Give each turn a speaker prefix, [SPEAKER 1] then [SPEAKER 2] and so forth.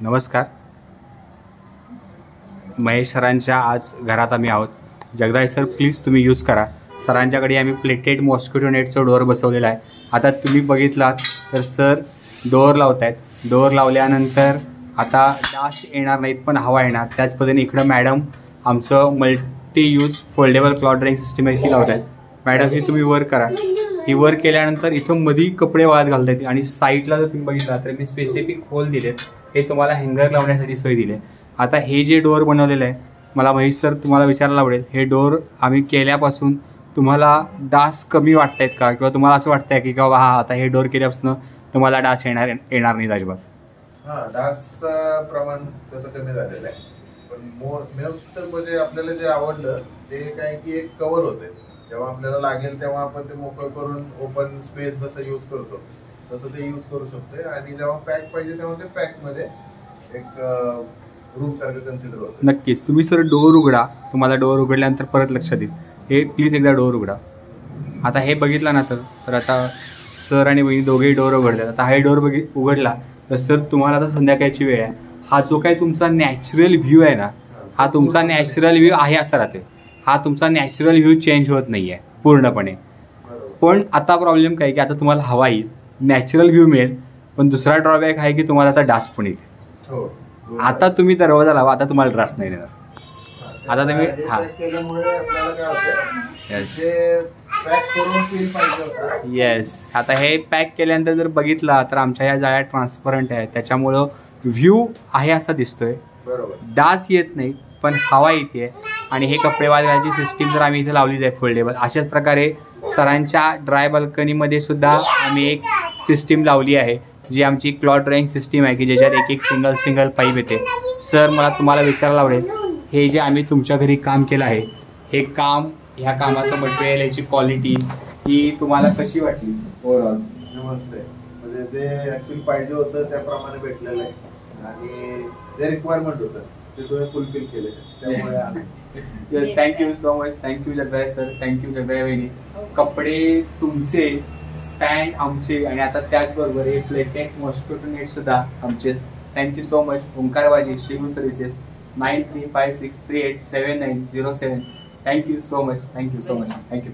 [SPEAKER 1] नमस्कार. महेश सरांच्या आज घरात आम्ही आहोत. जगदाळे सर प्लीज तुम्ही यूज करा. सरांच्याकडे आम्ही प्लेटेड मॉस्किटो नेटचं डोअर बसवलेला आहे. आता तुम्ही बघितलात तर सर डोअर लावत आहेत. डोअर लावल्यानंतर आता डास येणार नाहीत पण हवा येणार. त्याच पद्धतीने इकडं मॅडम आमचं multi use foldable cloth drying system आहे ती लावत आहेत. मॅडम ही तुम्ही वर करा. ही वर केल्यानंतर इथं मधी कपडे वाळत घालता येते आणि साईडला जर तुम्ही बघितला तर मी स्पेसिफिक होल दिलेत. हे तुम्हाला हँगर लावण्यासाठी सोय दिली आहे. आता हे जे डोअर बनवलेलं आहे मला महेश सर तुम्हाला विचारायला आवडेल, हे डोअर आम्ही केल्यापासून तुम्हाला डास कमी वाटत आहेत का, किंवा तुम्हाला असं वाटतं की बाबा हा आता हे डोअर केल्यापासून तुम्हाला डास येणार नाही अजिबात?
[SPEAKER 2] हां, डासचं प्रमाण तसं कमी झालेलं आहे. पण मोस्ट म्हणजे आपल्याला जे आवडलं ते काय की एक कव्हर होते. जेव्हा आपल्याला लागेल तेव्हा आपण ते मोकळं करून ओपन स्पेस जसं यूज करतो तसं ते यूज करू शकतो. आणि जेव्हा पॅक पाहिजे तेव्हा ते पॅकमध्ये एक रूम सारखं कन्सिडर होतं.
[SPEAKER 1] नक्कीच. तुम्ही सर डोअर उघडा. तुम्हाला डोअर उघडल्यानंतर परत लक्षात येईल. हे प्लीज एकदा डोअर उघडा. आता हे बघितलं ना तर आता सर आणि बहिणी दोघेही डोअर उघडले. आता हे डोअर उघडला तर सर तुम्हाला आता संध्याकाळची वेळ आहे. हा जो काही तुमचा नॅचरल व्ह्यू आहे ना, हा तुमचा नॅचरल व्ह्यू आहे असं राहते. हा तुमचा नॅचरल व्ह्यू चेंज होत नाही आहे पूर्णपणे. पण आता प्रॉब्लेम काय की आता तुम्हाला हवा येईल, नॅचरल व्ह्यू मिळेल, पण दुसरा ड्रॉबॅक आहे की तुम्हाला आता डास पण येईल. आता तुम्ही दरवाजा लावा, आता तुम्हाला त्रास नाही देणार. आता तुम्ही येस. आता हे पॅक केल्यानंतर जर बघितला तर आमच्या ह्या जाळ्या ट्रान्सपरंट आहे, त्याच्यामुळं व्ह्यू आहे असा दिसतोय. डास येत नाही पण हवा येते. आणि हे कपडे वाळवायची सिस्टीम जर आम्ही इथे लावली जाईल फोल्डेबल, अशाच प्रकारे सरांच्या ड्राय बाल्कनीमध्ये सुद्धा आम्ही एक सिस्टीम लावली आहे जी आमची क्लॉथ ड्रायिंग सिस्टीम आहे की ज्याच्यात एक सिंगल पाईप येते. सर मला तुम्हाला विचारायला आवडेल, हे जे आम्ही तुमच्या घरी काम केलं आहे, हे काम, ह्या कामाचं मटेरियल, याची क्वालिटी ही तुम्हाला कशी वाटली ओव्हरऑल?
[SPEAKER 2] नमस्ते. म्हणजे जे ॲक्च्युअली पाहिजे होतं त्याप्रमाणे भेटलेलं आहे आणि जे रिक्वायरमेंट होतं ते तुम्ही फुलफिल केले. त्यामुळे
[SPEAKER 1] yes, thank you so much. Thank you Jagdale sir, thank you Jagdale वहिनी. कपडे तुमचे, स्टँड आमचे, आणि आता त्याचबरोबर हे प्लेटेड मॉस्किटो नेट सुद्धा आमचे. Thank you so much. Omkarbaji Shriguru services 9356387907. Thank you so much. Thank you so much. Thank you.